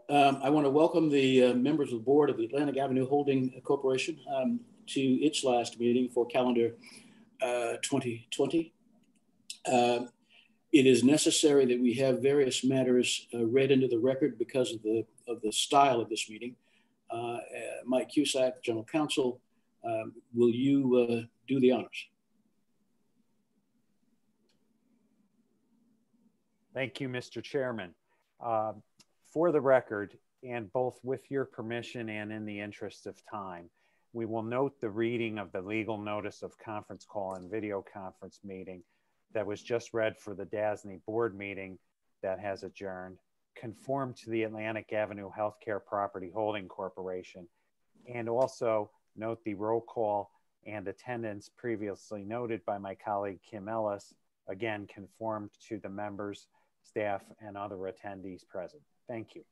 I want to welcome the members of the board of the Atlantic Avenue Holding Corporation to its last meeting for calendar 2020. It is necessary that we have various matters read into the record because of the style of this meeting. Mike Cusack, General Counsel, will you do the honors? Thank you, Mr. Chairman. For the record, and both with your permission and in the interest of time, we will note the reading of the legal notice of conference call and video conference meeting that was just read for the DASNY board meeting that has adjourned, conform to the Atlantic Avenue Healthcare Property Holding Corporation, and also note the roll call and attendance previously noted by my colleague Kim Ellis, again conformed to the members, staff, and other attendees present. Thank you.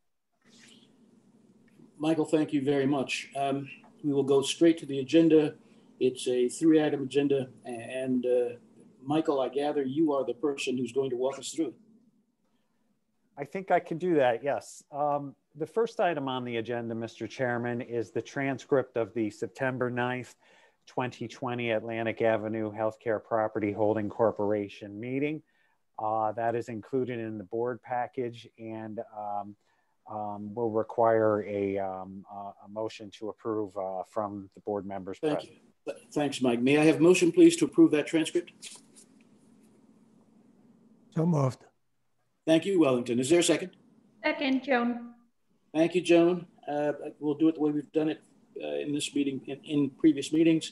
Michael, thank you very much. We will go straight to the agenda. It's a 3-item agenda, and Michael, I gather you are the person who's going to walk us through it. I think I can do that, yes. The first item on the agenda, Mr. Chairman, is the transcript of the September 9th, 2020 Atlantic Avenue Healthcare Property Holding Corporation meeting. That is included in the board package and will require a motion to approve from the board members present. Thank you. Thanks, Mike. May I have a motion, please, to approve that transcript? So moved. Thank you, Wellington. Is there a second? Second, Joan. Thank you, Joan. We'll do it the way we've done it in this meeting, in previous meetings.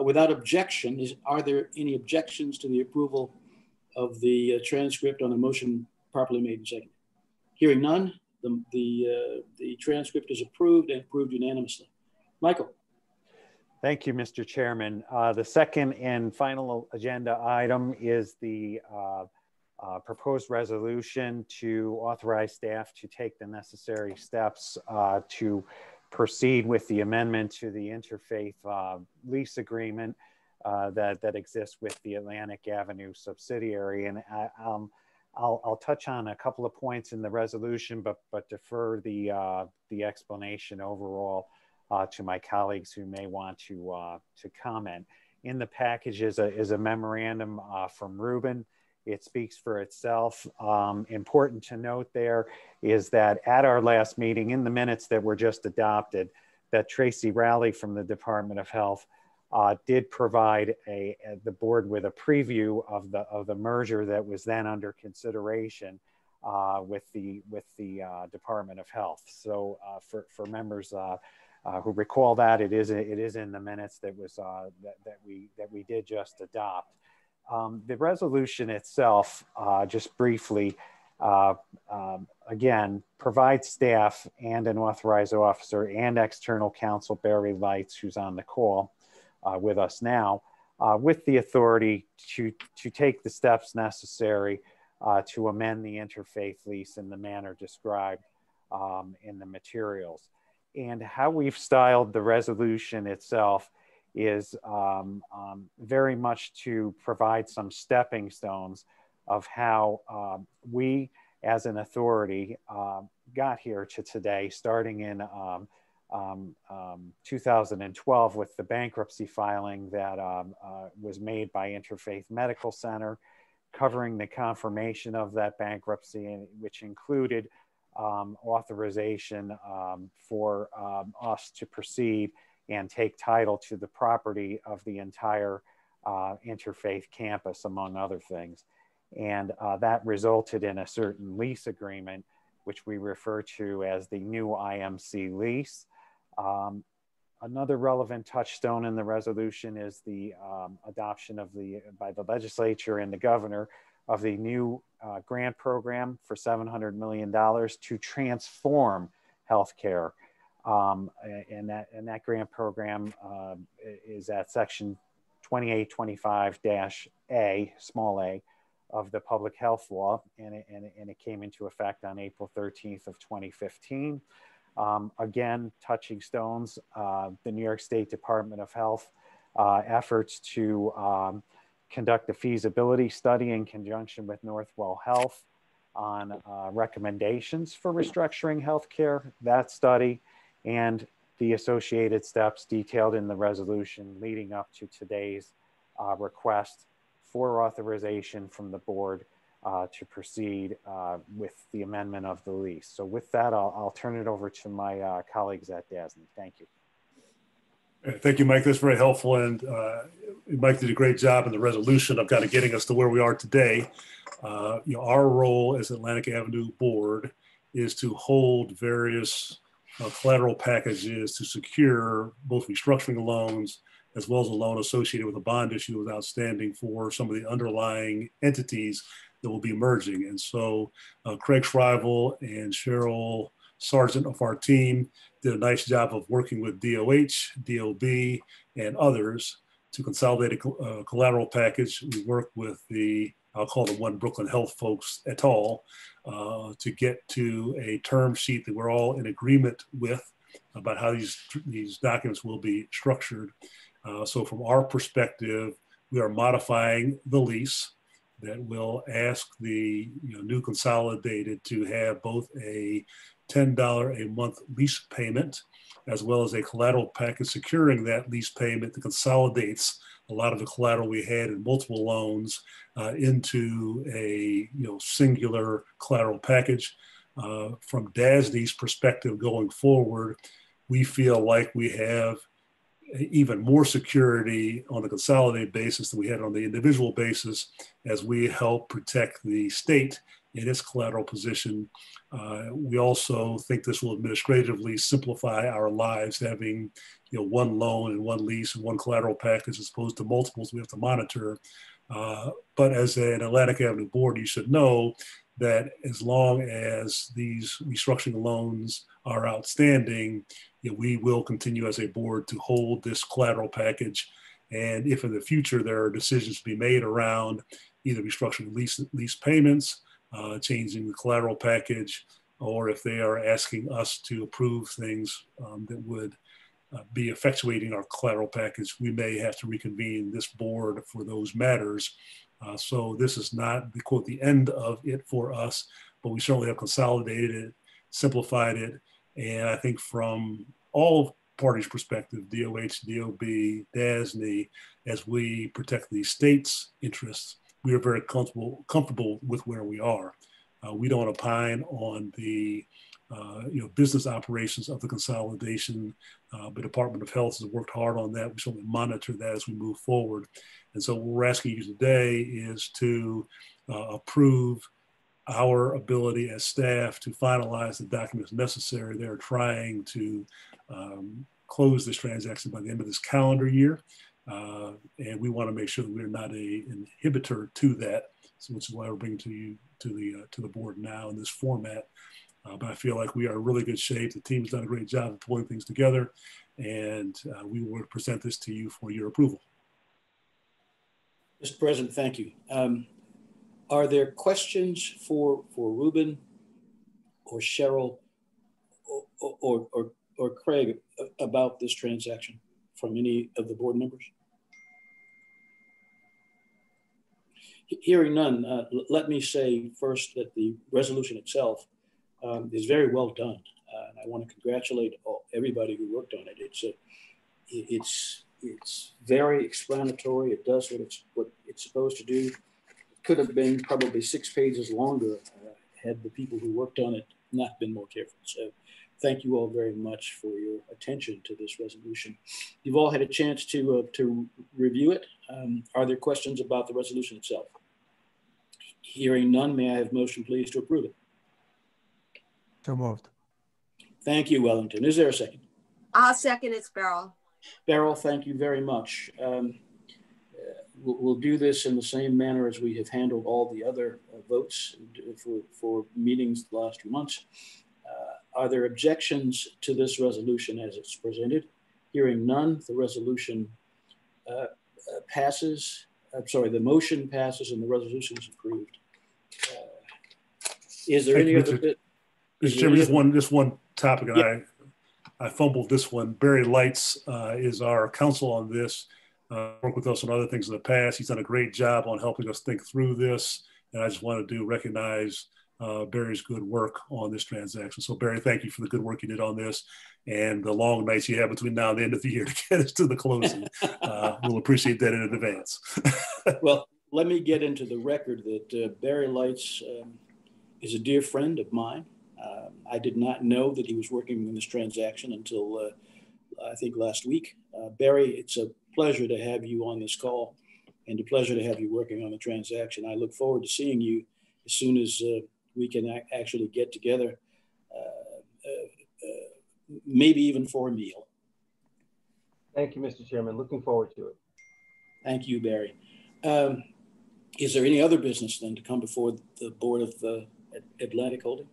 Without objection, are there any objections to the approval of the transcript on the motion properly made and seconded? Hearing none, the transcript is approved and approved unanimously. Michael. Thank you, Mr. Chairman. The second and final agenda item is the proposed resolution to authorize staff to take the necessary steps to proceed with the amendment to the interfaith lease agreement that exists with the Atlantic Avenue subsidiary. And I'll touch on a couple of points in the resolution, but defer the explanation overall to my colleagues who may want to comment. In the package is a memorandum from Ruben. It speaks for itself. Important to note there is that at our last meeting, in the minutes that were just adopted, that Tracy Rowley from the Department of Health did provide the board with a preview of the merger that was then under consideration with the Department of Health. So for members who recall that, it is in the minutes that was that we did just adopt. The resolution itself, just briefly, again, provides staff and an authorized officer and external counsel, Barry Lights, who's on the call with us now, with the authority to take the steps necessary to amend the interfaith lease in the manner described in the materials. And how we've styled the resolution itself is very much to provide some stepping stones of how we as an authority got here to today, starting in 2012 with the bankruptcy filing that was made by Interfaith Medical Center, covering the confirmation of that bankruptcy, which included authorization for us to proceed and take title to the property of the entire interfaith campus, among other things. And that resulted in a certain lease agreement, which we refer to as the new IMC lease. Another relevant touchstone in the resolution is the adoption of by the legislature and the governor of the new grant program for $700 million to transform healthcare. And that grant program is at section 2825-A, small a, of the public health law, and it came into effect on April 13th of 2015. Again, touching stones, the New York State Department of Health efforts to conduct a feasibility study in conjunction with Northwell Health on recommendations for restructuring healthcare, that study, and the associated steps detailed in the resolution leading up to today's request for authorization from the board to proceed with the amendment of the lease. So with that, I'll turn it over to my colleagues at DASNY. Thank you. Thank you, Mike. That's very helpful. And Mike did a great job in the resolution of kind of getting us to where we are today. Our role as Atlantic Avenue Board is to hold various collateral packages to secure both restructuring loans as well as a loan associated with a bond issue that was outstanding for some of the underlying entities that will be merging. And so Craig Shriver and Cheryl Sargent of our team did a nice job of working with DOH, DOB, and others to consolidate a collateral package. We worked with the, I'll call them One Brooklyn Health folks et al. To get to a term sheet that we're all in agreement with about how these documents will be structured. So from our perspective, we are modifying the lease that will ask the new consolidated to have both a $10 a month lease payment, as well as a collateral package securing that lease payment that consolidates a lot of the collateral we had in multiple loans into a singular collateral package. From DASNY's perspective going forward, we feel like we have even more security on a consolidated basis than we had on the individual basis as we help protect the state in its collateral position. We also think this will administratively simplify our lives, having one loan and one lease and one collateral package as opposed to multiples we have to monitor. But as an Atlantic Avenue board, you should know that as long as these restructuring loans are outstanding, we will continue as a board to hold this collateral package. And if in the future there are decisions to be made around either restructuring lease payments, changing the collateral package, or if they are asking us to approve things that would be effectuating our collateral package, we may have to reconvene this board for those matters. So this is not the quote the end of it for us, but we certainly have consolidated it, simplified it, and I think from all parties' perspective, DOH, DOB, DASNY, as we protect the state's interests, we are very comfortable with where we are. We don't opine on the business operations of the consolidation. The Department of Health has worked hard on that. We certainly monitor that as we move forward. And so what we're asking you today is to approve our ability as staff to finalize the documents necessary. They're trying to close this transaction by the end of this calendar year. And we want to make sure that we're not an inhibitor to that. So which is why we're bringing to you to the board now in this format. But I feel like we are in really good shape. The team's done a great job of pulling things together, and we will present this to you for your approval. Mr. President, thank you. Are there questions for Ruben or Cheryl or Craig about this transaction from any of the board members? Hearing none, let me say first that the resolution itself is very well done. And I want to congratulate everybody who worked on it. It's very explanatory. It does what it's supposed to do. It could have been probably 6 pages longer had the people who worked on it not been more careful. So thank you all very much for your attention to this resolution. You've all had a chance to review it. Are there questions about the resolution itself? Hearing none, may I have motion please to approve it? So moved. Thank you, Wellington. Is there a second? I'll second it, Beryl. Beryl, thank you very much. We'll do this in the same manner as we have handled all the other votes for meetings the last 2 months. Are there objections to this resolution as it's presented? Hearing none, the resolution passes. I'm sorry, the motion passes and the resolution is approved. Is there any other bit? Mr. Chairman, just one topic, and yeah. I fumbled this one. Barry Lights is our counsel on this, worked with us on other things in the past. He's done a great job on helping us think through this. And I just wanted to recognize Barry's good work on this transaction. So Barry, thank you for the good work you did on this and the long nights you have between now and the end of the year to get us to the closing. We'll appreciate that in advance. Well, let me get into the record that Barry Lights is a dear friend of mine. I did not know that he was working in this transaction until I think last week. Barry, it's a pleasure to have you on this call and a pleasure to have you working on the transaction. I look forward to seeing you as soon as we can actually get together, maybe even for a meal. Thank you, Mr. Chairman. Looking forward to it. Thank you, Barry. Is there any other business then to come before the board of Atlantic Holding?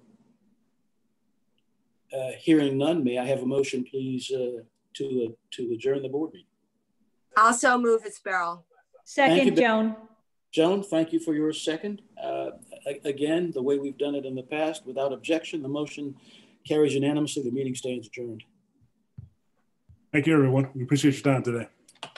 Hearing none, may I have a motion, please, to adjourn the board meeting? Also move it, Beryl. Second, Joan. Joan, thank you for your second. Again, the way we've done it in the past, without objection, the motion carries unanimously. The meeting stands adjourned. Thank you, everyone. We appreciate your time today.